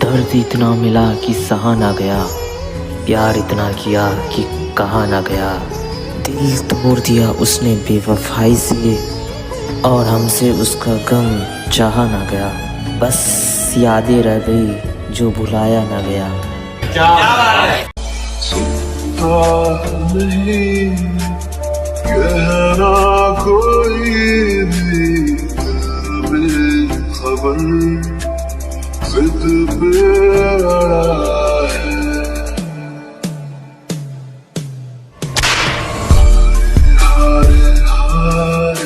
दर्द इतना मिला कि सहा ना गया, प्यार इतना किया कि कहा ना गया। दिल तोड़ दिया उसने बेवफाई से, और हमसे उसका गम चाहा ना गया। बस यादें रह गई जो भुलाया ना गया। नहीं कहना कोई भी खबर जिद पे अड़ा है। हाय हाय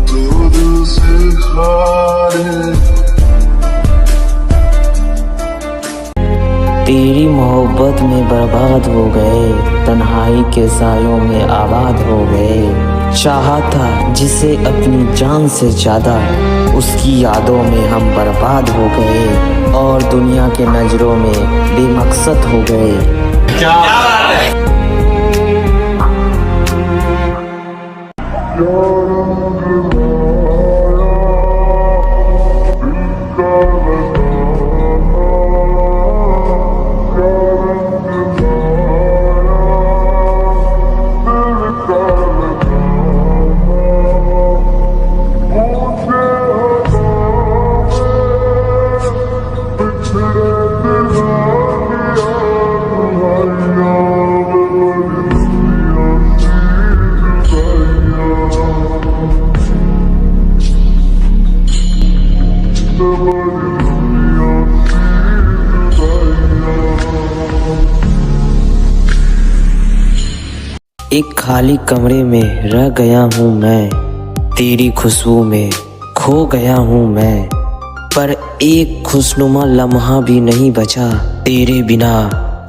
दो दिल से हारे। तेरी मोहब्बत में बर्बाद हो गए, तन्हाई के सायों में आबाद हो गए। चाहा था जिसे अपनी जान से ज्यादा, उसकी यादों में हम बर्बाद हो गए और दुनिया के नजरों में बेमकसद हो गए। एक खाली कमरे में रह गया हूँ मैं, तेरी खुशबू में खो गया हूँ मैं। पर एक खुशनुमा लम्हा भी नहीं बचा तेरे बिना,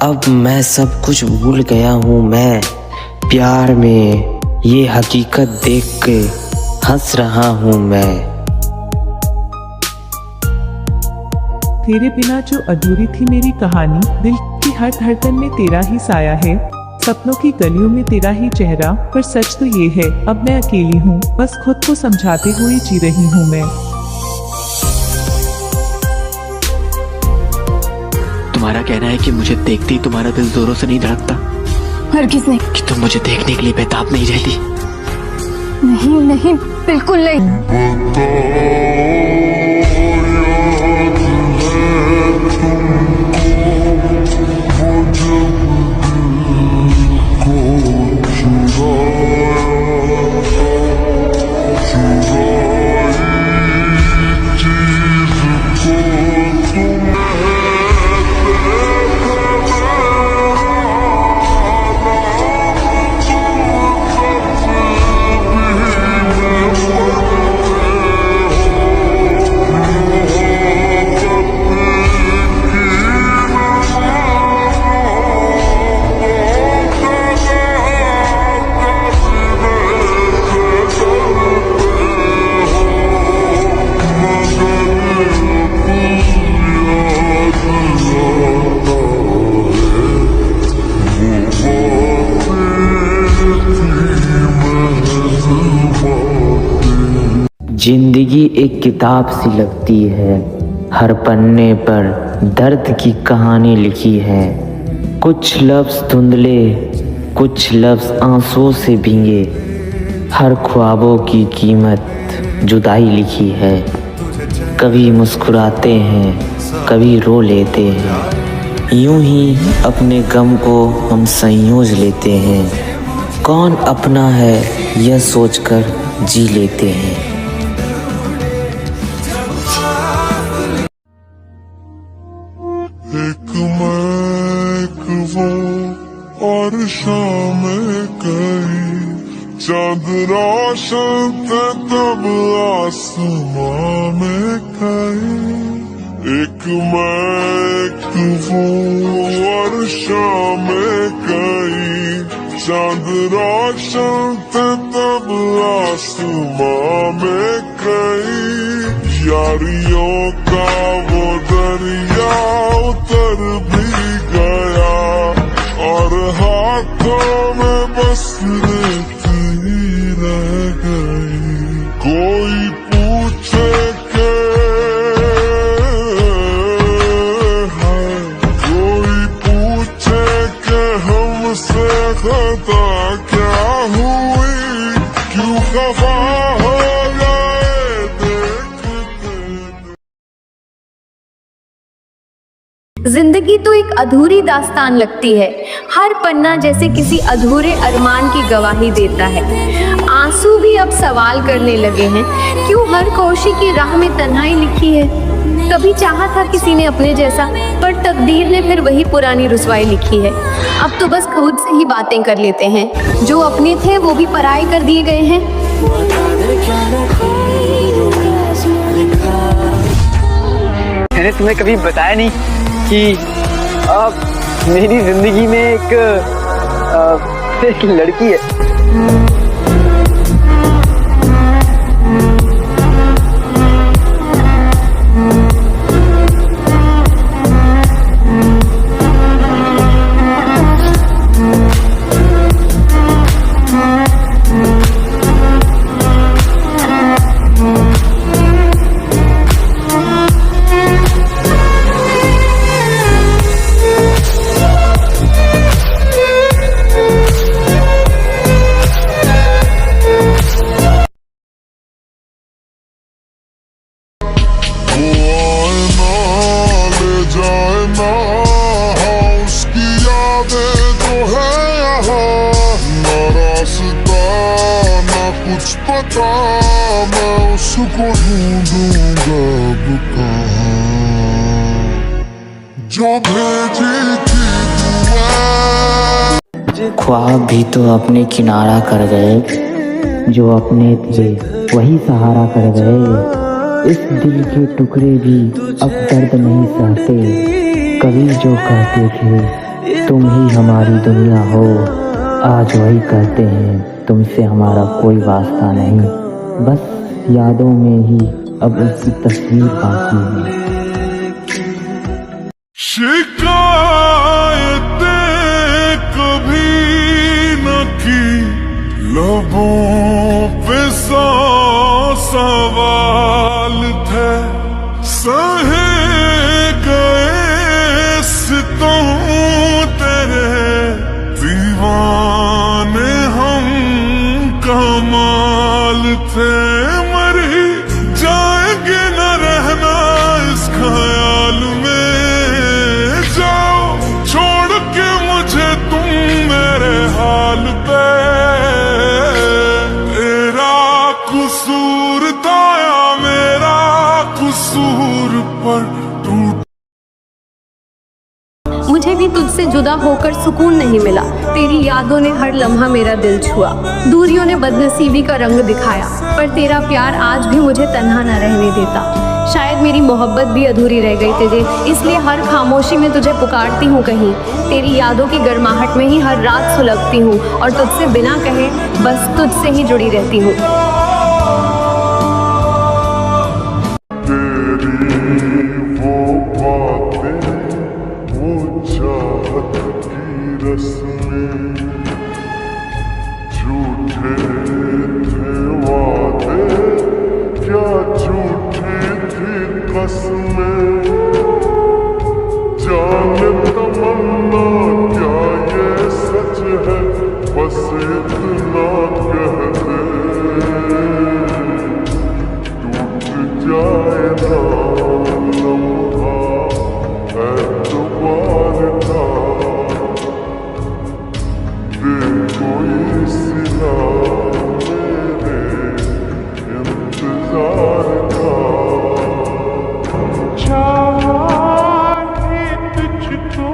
अब मैं सब कुछ भूल गया हूँ मैं। प्यार में ये हकीकत देख के हंस रहा हूँ मैं। तेरे बिना जो अधूरी थी मेरी कहानी, दिल की हर धड़कन में तेरा ही साया है, सपनों की गलियों में तेरा ही चेहरा। पर सच तो ये है अब मैं अकेली हूँ, बस खुद को समझाते हुए जी रही हूँ मैं। तुम्हारा कहना है कि मुझे देखते ही तुम्हारा दिल जोरों से नहीं धड़कता? हरगिज़ नहीं। कि तुम मुझे देखने के लिए बेताब नहीं रहती? नहीं नहीं, बिल्कुल नहीं। जिंदगी एक किताब सी लगती है, हर पन्ने पर दर्द की कहानी लिखी है। कुछ लफ्ज़ धुंधले, कुछ लफ्ज़ आंसुओं से भीगे, हर ख्वाबों की कीमत जुदाई लिखी है। कभी मुस्कुराते हैं, कभी रो लेते हैं, यूं ही अपने गम को हम संयोज लेते हैं। कौन अपना है यह सोचकर जी लेते हैं। एक मैं एक वो और शाम कई, चांद रोशन थे तब आसमां में कई। एक मैं एक वो और शाम कई, चांद रोशन थे तब आसमां में कई। यारियों का वो दरिया उतर भी गया, और हाथों में बस रेत ही रह गई। कोई पूछे जिंदगी तो एक अधूरी दास्तान लगती है, हर पन्ना जैसे किसी अधूरे अरमान की गवाही देता है। आंसू भी अब सवाल करने लगे हैं, क्यों हर कोशी की राह में तन्हाई लिखी है। कभी चाहा था किसी ने अपने जैसा, पर तकदीर ने फिर वही पुरानी रुसवाई लिखी है। अब तो बस खुद से ही बातें कर लेते हैं, जो अपने थे वो भी पराये कर दिए गए हैं। मैंने तुम्हें कभी बताया नहीं कि अब मेरी जिंदगी में एक लड़की है। कुछ पता मैं उसको ढूंढूंगा अब कहाँ, जो भेजी थी दुआ। ख्वाब भी तो अपने किनारा कर गए, जो अपने थे वही सहारा कर गए। इस दिल के टुकड़े भी अब दर्द नहीं सहते। कभी जो कहते थे तुम ही हमारी दुनिया हो, आज वही कहते हैं तुमसे हमारा कोई वास्ता नहीं। बस यादों में ही अब उसकी तस्वीर बाकी है। शिकायतें कभी न की, लबों पे 100 सवाल थे, सहे गए सितम तेरे, दीवाने हम कमाल थे। मर ही जाएंगे न रहना इस ख्याल में, जाओ छोड़ के मुझे तुम मेरे हाल पे। तेरा कसूर था या मेरा कसूर पर टूट। मुझे भी तुझसे जुदा होकर सुकून नहीं मिला, तेरी यादों ने हर लम्हा मेरा दिल छुआ। दूरियों ने बदनसीबी का रंग दिखाया, पर तेरा प्यार आज भी मुझे तन्हा न रहने देता। शायद मेरी मोहब्बत भी अधूरी रह गई तुझे, इसलिए हर खामोशी में तुझे पुकारती हूँ कहीं। तेरी यादों की गर्माहट में ही हर रात सुलगती हूँ, और तुझसे बिना कहे बस तुझसे ही जुड़ी रहती हूँ। रस्में झूठे थे वादे, क्या झूठी थी कसमें। जाने तमन्ना क्या ये सच है, बस इतना कह दे, टूट जाए ना लम्हा एतबार का। कोई सिला मेरे इंतजार का। चाहे तुझको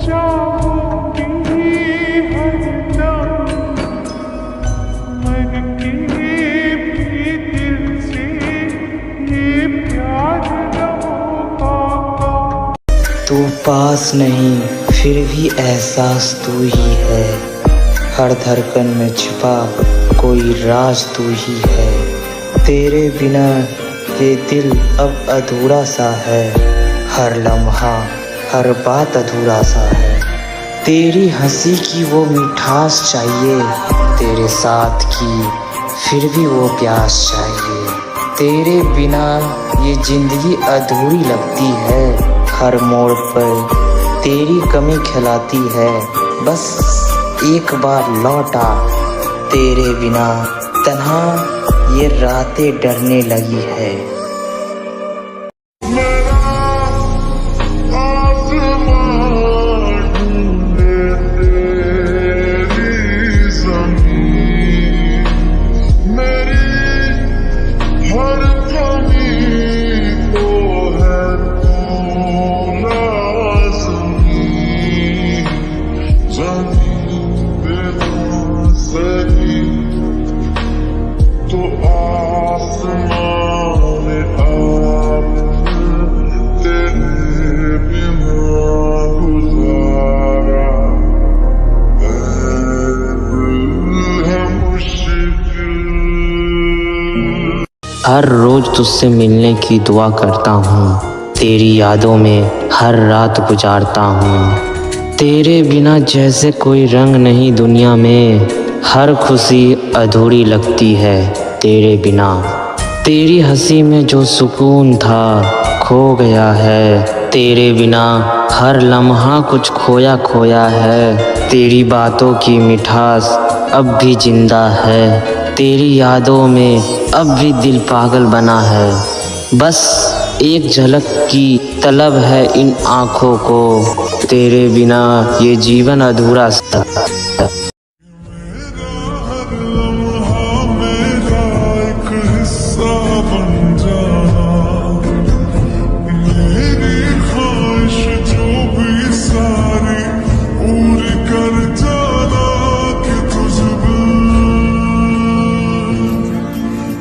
चाहूंगी हरदम, मर के भी दिल से ये प्यार न होगा। तू पास नहीं फिर भी एहसास तू ही है, हर धड़कन में छिपा कोई राज तू ही है। तेरे बिना ये दिल अब अधूरा सा है, हर लम्हा हर बात अधूरा सा है। तेरी हंसी की वो मिठास चाहिए, तेरे साथ की फिर भी वो प्यास चाहिए। तेरे बिना ये जिंदगी अधूरी लगती है, हर मोड़ पर तेरी कमी खिलाती है। बस एक बार लौटा, तेरे बिना तन्हा ये रातें डरने लगी है। मेरा हर रोज तुझसे मिलने की दुआ करता हूँ। तेरी यादों में हर रात गुजारता हूँ। तेरे बिना जैसे कोई रंग नहीं दुनिया में, हर खुशी अधूरी लगती है तेरे बिना। तेरी हंसी में जो सुकून था खो गया है तेरे बिना, हर लम्हा कुछ खोया खोया है। तेरी बातों की मिठास अब भी जिंदा है, तेरी यादों में अब भी दिल पागल बना है। बस एक झलक की तलब है इन आँखों को, तेरे बिना ये जीवन अधूरा सा। हर लम्हा मेरा एक हिस्सा बन जाना, मेरी ख्वाहिश जो भी सारी पूरी कर जाना,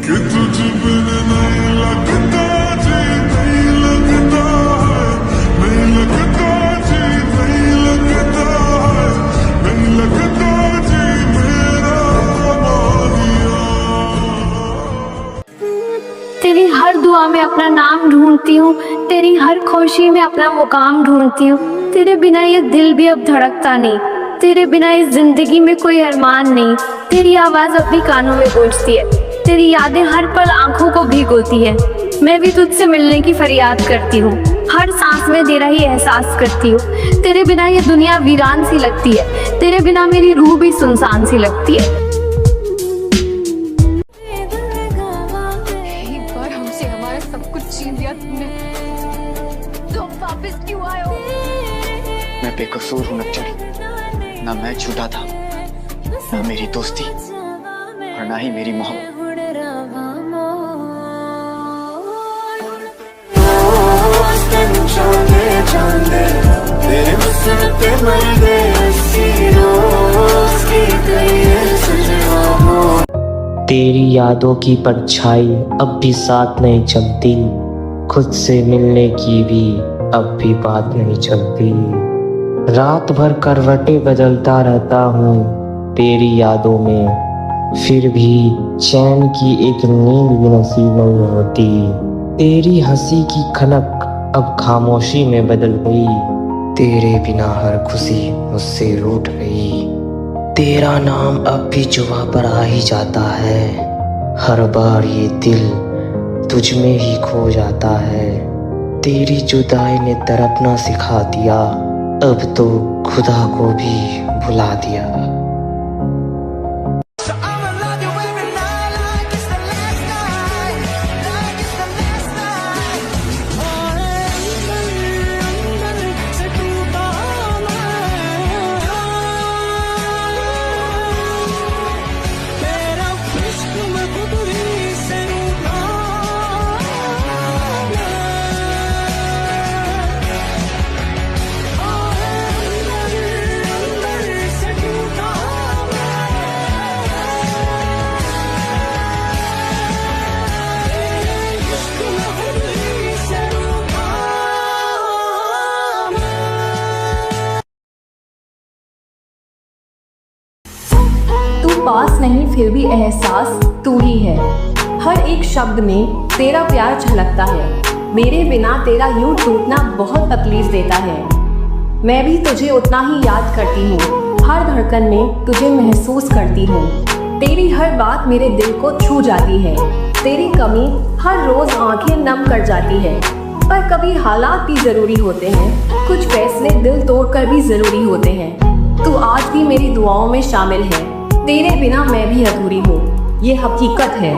कि तुझ बिन नहीं लगता जी, नहीं लगता है, नहीं लगता जी, नहीं लगता है, नहीं लगता जी मेरा माहिया। तेरी हर दुआ में अपना नाम ढूंढती हूँ, तेरी हर खुशी में अपना मुकाम ढूंढती हूँ। तेरे बिना ये दिल भी अब धड़कता नहीं, तेरे बिना इस जिंदगी में कोई अरमान नहीं। तेरी आवाज़ अपनी कानों में गूंजती है, तेरी यादें हर पल आंखों को भिगोती है। मैं भी तुझसे मिलने की फरियाद करती हूँ, हर सांस में तेरा ही एहसास करती हूँ। तेरे बिना ये दुनिया वीरान सी लगती है, तेरे बिना मेरी रूह भी सुनसान सी लगती है। एक बार हमसे हमारा सब कुछ छीन लिया तुमने, तो अब वापस क्यों आए हो? मैं बेकसूर हूँ नक्चड़ी, ना मैं झूठा था, ना मेरी दोस्ती और ना ही मेरी मोहब्बत। तेरी यादों की परछाई अब भी साथ नहीं चलती, खुद से मिलने की भी अब भी बात नहीं चलती। रात भर करवटें बदलता रहता हूँ तेरी यादों में, फिर भी चैन की एक नींद भी नसीब नहीं होती। तेरी हंसी की खनक अब खामोशी में बदल गई, तेरे बिना हर खुशी मुझसे रूठ गई। तेरा नाम अब भी जुबां पर आ ही जाता है, हर बार ये दिल तुझ में ही खो जाता है। तेरी जुदाई ने तड़पना सिखा दिया, अब तो खुदा को भी भुला दिया। पास नहीं फिर भी एहसास तू ही है, हर एक शब्द में तेरा प्यार झलकता है। मेरे बिना तेरा यूं टूटना बहुत तकलीफ देता है। मैं भी तुझे उतना ही याद करती हूँ, हर धड़कन में तुझे महसूस करती हूँ। तेरी हर बात मेरे दिल को छू जाती है, तेरी कमी हर रोज आंखें नम कर जाती है। पर कभी हालात भी जरूरी होते हैं, कुछ फैसले दिल तोड़कर भी जरूरी होते हैं। तू आज भी मेरी दुआओं में शामिल है, तेरे बिना मैं भी अधूरी हूँ, ये हकीकत है।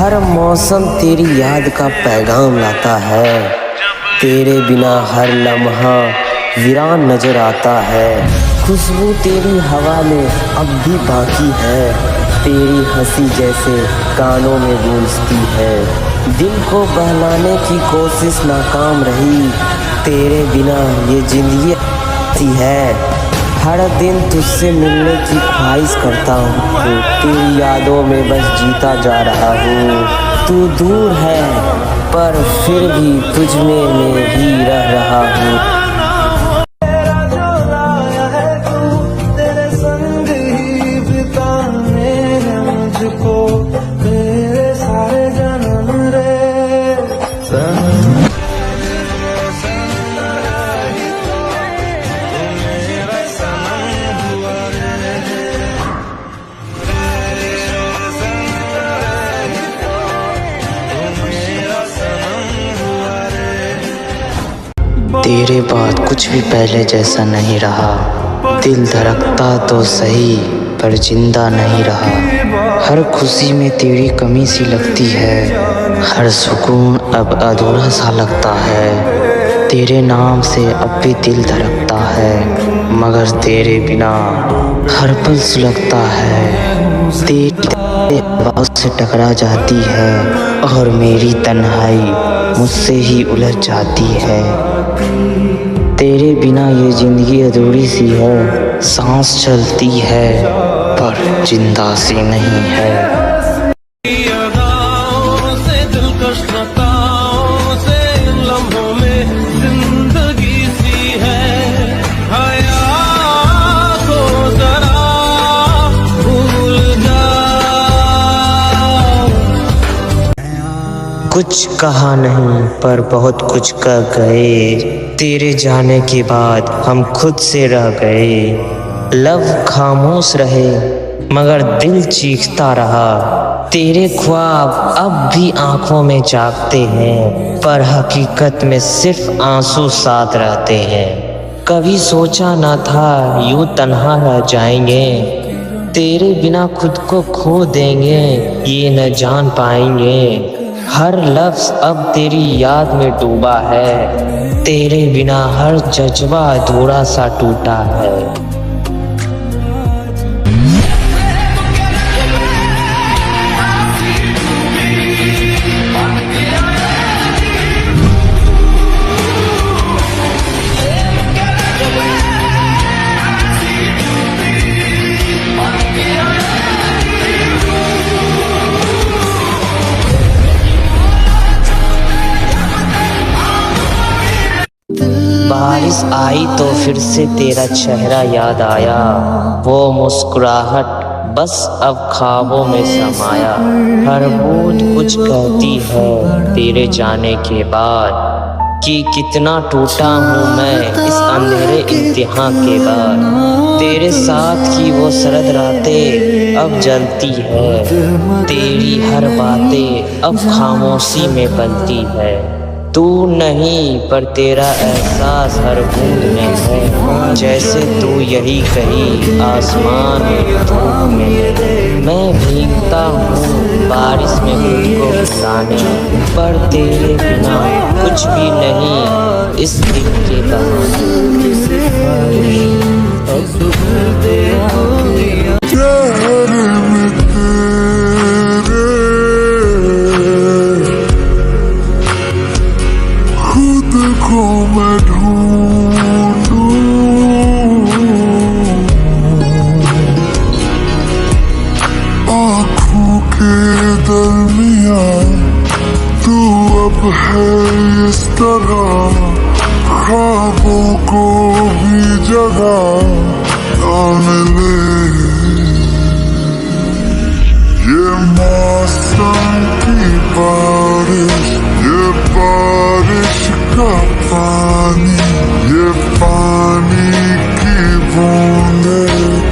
हर मौसम तेरी याद का पैगाम लाता है। तेरे बिना हर लम्हा वीरान नजर आता है। खुशबू तेरी हवा में अब भी बाकी है। तेरी हंसी जैसे कानों में गूंजती है। दिल को बहलाने की कोशिश नाकाम रही। तेरे बिना ये जिंदगी सी है। हर दिन तुझसे मिलने की ख्वाहिश करता हूँ। तेरी यादों में बस जीता जा रहा हूँ। तू दूर है पर फिर भी तुझ में मैं ही रह रहा हूँ। तेरे बाद कुछ भी पहले जैसा नहीं रहा। दिल धड़कता तो सही पर जिंदा नहीं रहा। हर खुशी में तेरी कमी सी लगती है। हर सुकून अब अधूरा सा लगता है। तेरे नाम से अब भी दिल धड़कता है, मगर तेरे बिना हर पल सुलगता है। तेरी आवाज़ से टकरा जाती है और मेरी तन्हाई मुझसे ही उलझ जाती है। तेरे बिना ये जिंदगी अधूरी सी है। सांस चलती है पर जिंदा सी नहीं है। कुछ कहा नहीं पर बहुत कुछ कह गए। तेरे जाने के बाद हम खुद से रह गए। लब खामोश रहे मगर दिल चीखता रहा। तेरे ख्वाब अब भी आंखों में जागते हैं, पर हकीकत में सिर्फ आंसू साथ रहते हैं। कभी सोचा ना था यूं तन्हा रह जाएंगे। तेरे बिना खुद को खो देंगे, ये न जान पाएंगे। हर लफ्ज़ अब तेरी याद में डूबा है। तेरे बिना हर जज्बा अधूरा सा टूटा है। बारिश आई तो फिर से तेरा चेहरा याद आया। वो मुस्कुराहट बस अब ख्वाबों में समाया। हर बूंद कुछ कहती है तेरे जाने के बाद, कि कितना टूटा हूँ मैं इस अंधेरे इम्तिहान के बाद। तेरे साथ की वो सरद रातें अब जलती है। तेरी हर बातें अब खामोशी में पलती है। तू नहीं पर तेरा एहसास हर बूंद में है। जैसे तू यही कहीं आसमान में धूप में। मैं भीगता हूँ बारिश में खुद को भिगाने, पर तेरे बिना कुछ भी नहीं इस दिल के बहाने। मैं ढूंढूं आँखों के दरमियाँ, तू अब है इस तरह। ख्वाबों को भी जगह आने ले। ये मौसम की बारिश, ये बारिश का पानी, ये पानी की बूंदे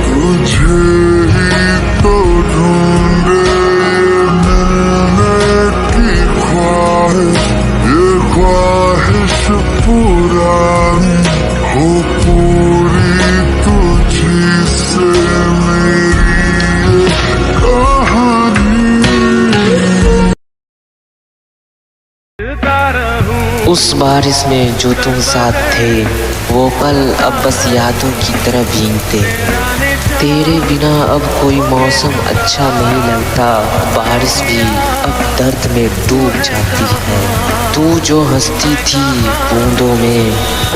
तुझे ही तो ढूंढे। ये मिलने की ख्वाहिश, ये ख्वाहिश पुरानी हो पूरी तुझी से मेरी ये कहानी। उस बारिश में जो तुम साथ थे, वो पल अब बस यादों की तरह भीगते। तेरे बिना अब कोई मौसम अच्छा नहीं लगता, बारिश भी अब दर्द में डूब जाती है। तू जो हंसती थी बूंदों में,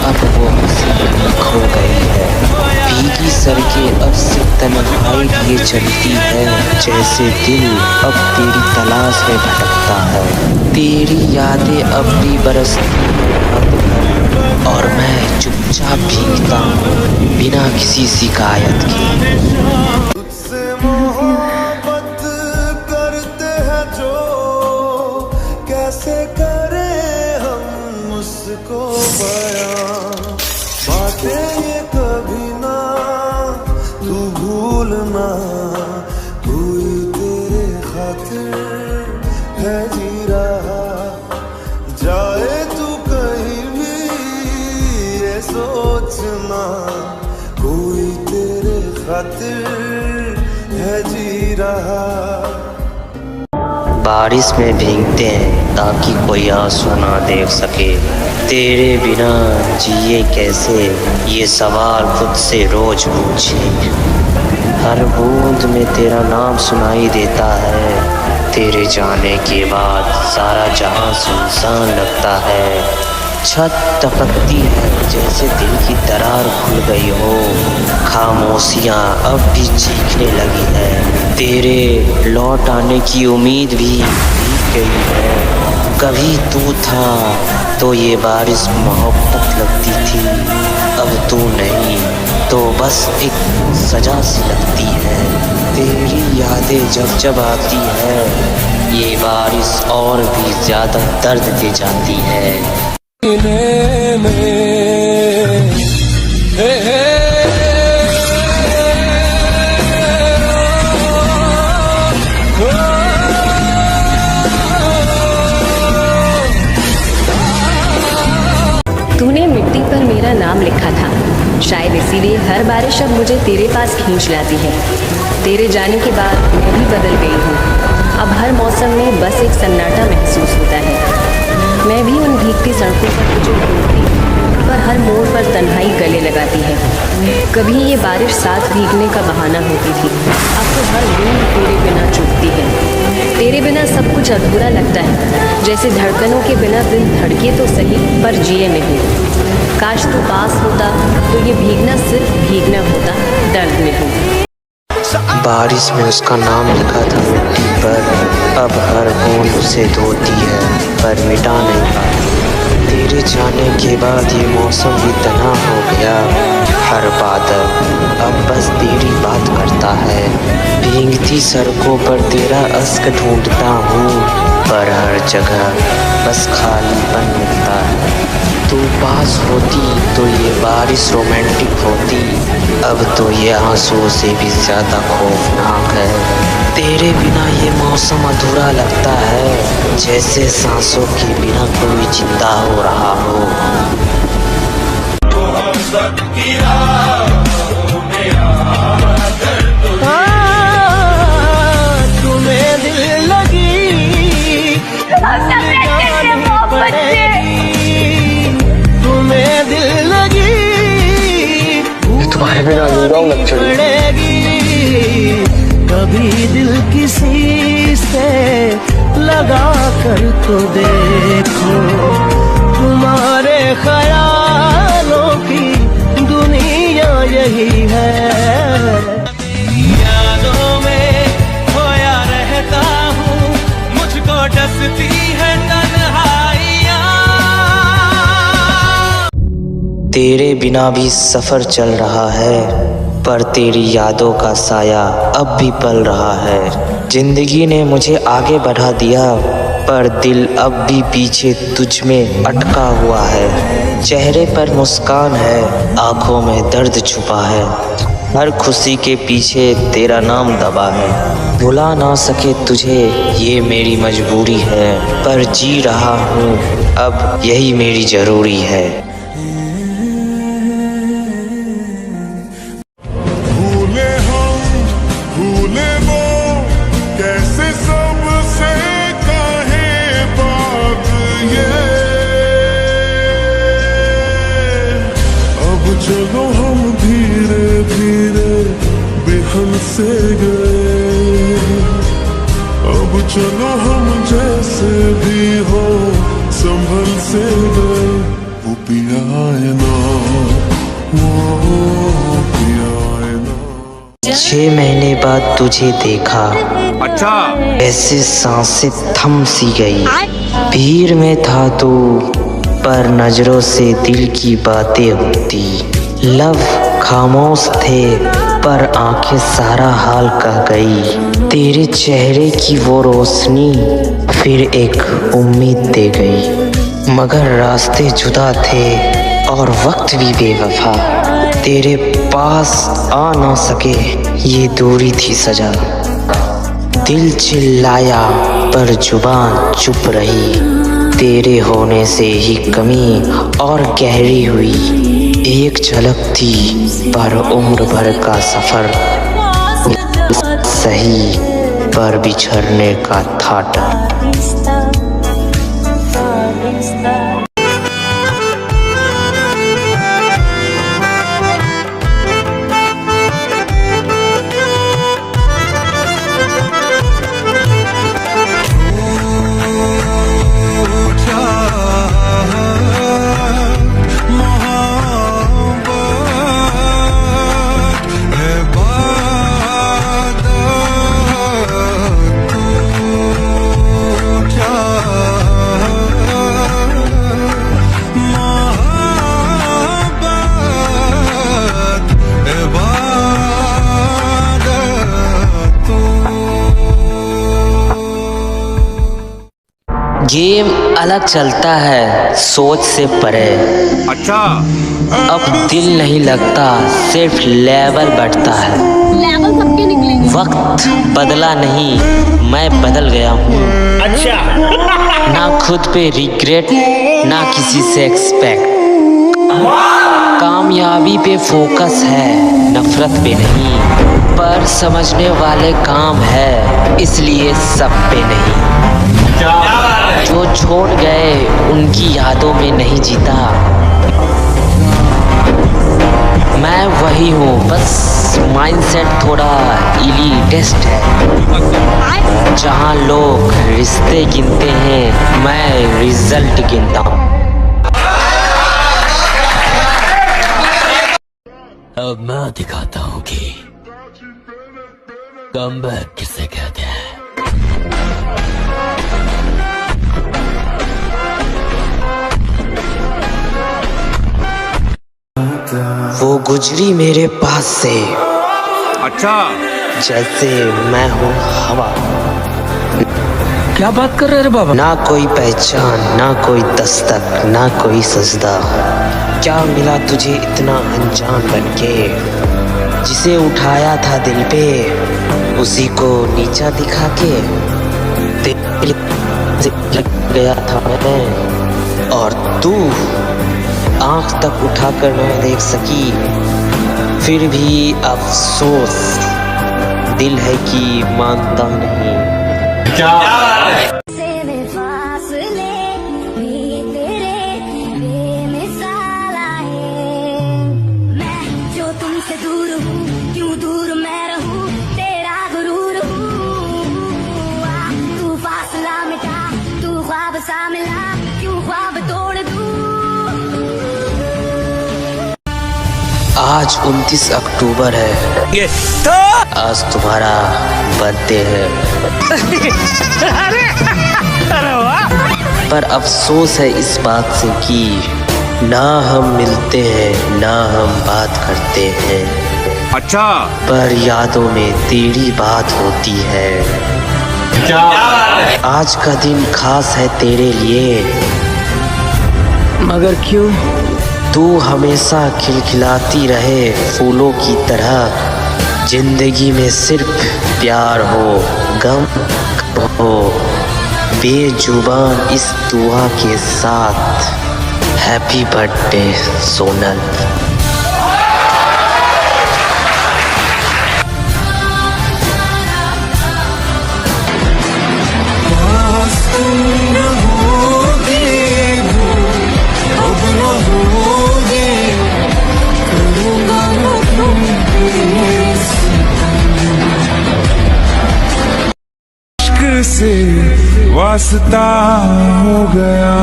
अब वो हंसी खो गई है। भीगी सड़कें अब से तन्हाई लिए चलती है, जैसे दिल अब तेरी तलाश में भटकता है। तेरी यादें अब भी बरसती हैं और मैं चुपचाप भीगता हूँ बिना किसी शिकायत के। तुझसे मोहब्बत करते हैं जो, कैसे करें हम उसको बयां। बातें ये कभी ना तू भूलना, कोई तेरे खातिर है जी रहा। जाए तू कहीं भी ये सोचना, कोई तेरे खातिर है जी रहा। बारिश में भीगते हैं ताकि कोई आंसू ना देख सके। तेरे बिना जिए कैसे, ये सवाल खुद से रोज पूछे। हर बूंद में तेरा नाम सुनाई देता है, तेरे जाने के बाद सारा जहां सुनसान लगता है। छत टपकती है जैसे दिल की दरार खुल गई हो, खामोशियाँ अब भी चीखने लगी है। तेरे लौट आने की उम्मीद भी भीग गई है। कभी तू था तो ये बारिश मोहब्बत लगती थी, अब तू नहीं तो बस एक सजा सी लगती है। तेरी यादें जब जब आती है, ये बारिश और भी ज़्यादा दर्द दे जाती है। तूने मिट्टी पर मेरा नाम लिखा था, शायद इसीलिए हर बारिश अब मुझे तेरे पास खींच लाती है। तेरे जाने के बाद मैं भी बदल गई हूँ। अब हर मौसम में बस एक सन्नाटा महसूस होता है। मैं भी उन भीगती सड़कों पर तुझे ढूंढती, पर हर मोड़ पर तन्हाई गले लगाती है। कभी ये बारिश साथ भीगने का बहाना होती थी, अब तो हर बूंद तेरे बिना चुभती है। तेरे बिना सब कुछ अधूरा लगता है, जैसे धड़कनों के बिना दिल धड़के तो सही पर जिए नहीं। काश तू पास होता तो ये भीगना सिर्फ भीगना होता, दर्द में हो। बारिश में उसका नाम लिखा था मिट्टी पर, अब हर बूंद उसे धोती है पर मिटा नहीं पाती। तेरे जाने के बाद ये मौसम भी तन्हा हो गया, हर बादल अब बस तेरी बात करता है। भीगती सड़कों पर तेरा अश्क ढूंढता हूँ, पर हर जगह बस खालीपन मिलता है। तू पास होती तो ये बारिश रोमांटिक होती, अब तो ये आंसू से भी ज़्यादा खौफनाक है। तेरे बिना ये मौसम अधूरा लगता है, जैसे सांसों के बिना कोई जिंदा हो रहा हो। तुम्हें दिल लगी, तुम्हें दिल लगी, तुम्हारे बिना पड़ेगी। कभी दिल किसी से लगा कर तो देखो, तुम्हारे ख्यालों की दुनिया यही है। यादों में खोया रहता हूँ, मुझको डसती है तन्हाइयाँ। तेरे बिना भी सफर चल रहा है, पर तेरी यादों का साया अब भी पल रहा है। जिंदगी ने मुझे आगे बढ़ा दिया, पर दिल अब भी पीछे तुझ में अटका हुआ है। चेहरे पर मुस्कान है, आंखों में दर्द छुपा है। हर खुशी के पीछे तेरा नाम दबा है। भुला ना सके तुझे ये मेरी मजबूरी है, पर जी रहा हूँ अब यही मेरी जरूरी है। भूले हम भूले वो, कैसे सबसे कहे बात ये। से गए, अब चलो हम जैसे भी हो संभल से गए। वो पिया आए ना, वो पिया आए ना। 6 महीने बाद तुझे देखा, अच्छा ऐसे सांसें थम सी गई। भीड़ में था तू, पर नजरों से दिल की बातें होती। लब खामोश थे, पर आंखें सारा हाल कह गई। तेरे चेहरे की वो रोशनी फिर एक उम्मीद दे गई। मगर रास्ते जुदा थे और वक्त भी बेवफा। तेरे पास आ ना सके ये दूरी थी सजा। दिल चिल्लाया पर जुबान चुप रही। तेरे होने से ही कमी और गहरी हुई। एक झलक थी पर उम्र भर का सफर सही, पर बिछड़ने का था डर। गेम अलग चलता है सोच से परे। अच्छा अब दिल नहीं लगता, सिर्फ लेवल बढ़ता है। लेवल सबके निकलेंगे। वक्त बदला नहीं, मैं बदल गया हूँ। अच्छा ना खुद पे रिग्रेट, ना किसी से एक्सपेक्ट। कामयाबी पे फोकस है, नफरत पे नहीं। पर समझने वाले काम है, इसलिए सब पे नहीं। जो छोड़ गए उनकी यादों में नहीं जीता। मैं वही हूँ, बस माइंडसेट थोड़ा इलीटेस्ट है। जहाँ लोग रिश्ते गिनते हैं, मैं रिजल्ट गिनता हूँ। अब मैं दिखाता हूँ कि कमबैक किसे कहते हैं। वो गुजरी मेरे पास से, अच्छा जैसे मैं हूँ हवा। क्या बात कर रहे रे बाबा? ना कोई पहचान, ना कोई दस्तक, ना कोई सजदा। क्या मिला तुझे इतना अनजान बनके? जिसे उठाया था दिल पे, उसी को नीचा दिखा के दिल से लग गया था मैं। और तू आंख तक उठाकर न देख सकी। फिर भी अफसोस, दिल है कि मानता नहीं। आज 29 अक्टूबर है, आज तुम्हारा बर्थडे है। पर अफसोस है इस बात से कि ना हम मिलते हैं, ना हम बात करते हैं। अच्छा पर यादों में तेरी बात होती है। आज का दिन खास है तेरे लिए। मगर क्यों? तू हमेशा खिलखिलाती रहे फूलों की तरह। जिंदगी में सिर्फ प्यार हो, गम हो, बेजुबान इस दुआ के साथ। Happy birthday Sonal. से वास्ता हो गया,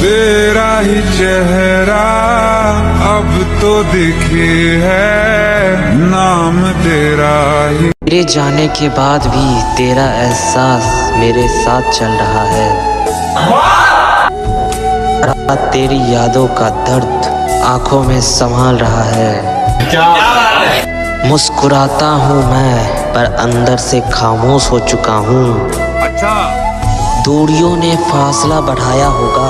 तेरा ही चेहरा अब तो दिखे है, नाम तेरा ही। मेरे जाने के बाद भी तेरा एहसास मेरे साथ चल रहा है। रात तेरी यादों का दर्द आंखों में संभाल रहा है। मुस्कुराता हूँ मैं पर अंदर से खामोश हो चुका हूँ। अच्छा। दूरियों ने फासला बढ़ाया होगा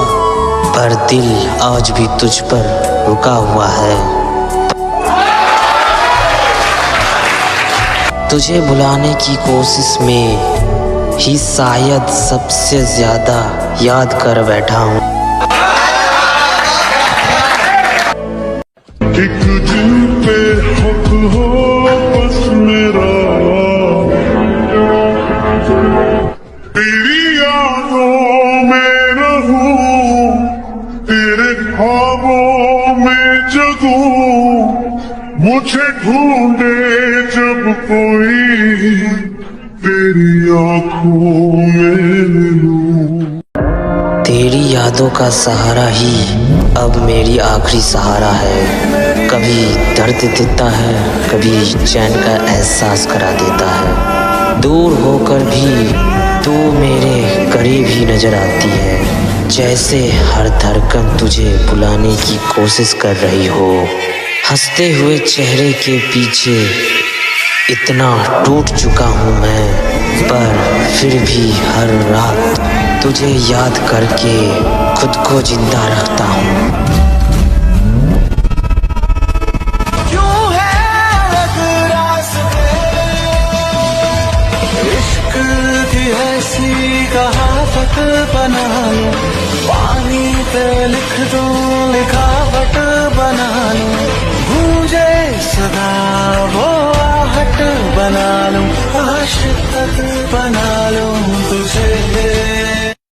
पर दिल आज भी तुझ पर रुका हुआ है। तुझे बुलाने की कोशिश में ही शायद सबसे ज्यादा याद कर बैठा हूँ। एक दिन पे हक हो बस मेरा, तेरी यादों में रहूं, तेरे ख्वाबों में जगूं, मुझे ढूंढे जब कोई, तेरी आंखों में लूं। तेरी यादों का सहारा ही अब मेरी आखिरी सहारा है। कभी दर्द देता है, कभी चैन का एहसास करा देता है। दूर होकर भी तू मेरे करीब ही नजर आती है, जैसे हर धड़कन तुझे बुलाने की कोशिश कर रही हो। हंसते हुए चेहरे के पीछे इतना टूट चुका हूँ मैं, पर फिर भी हर रात तुझे याद करके खुद को जिंदा रखता हूँ। इश्क की ऐसी कहावत बना लो, पानी पे लिख दो लिखावट बना लो, गूंजे सदा वो आहट बना लो, आशिक बना लो।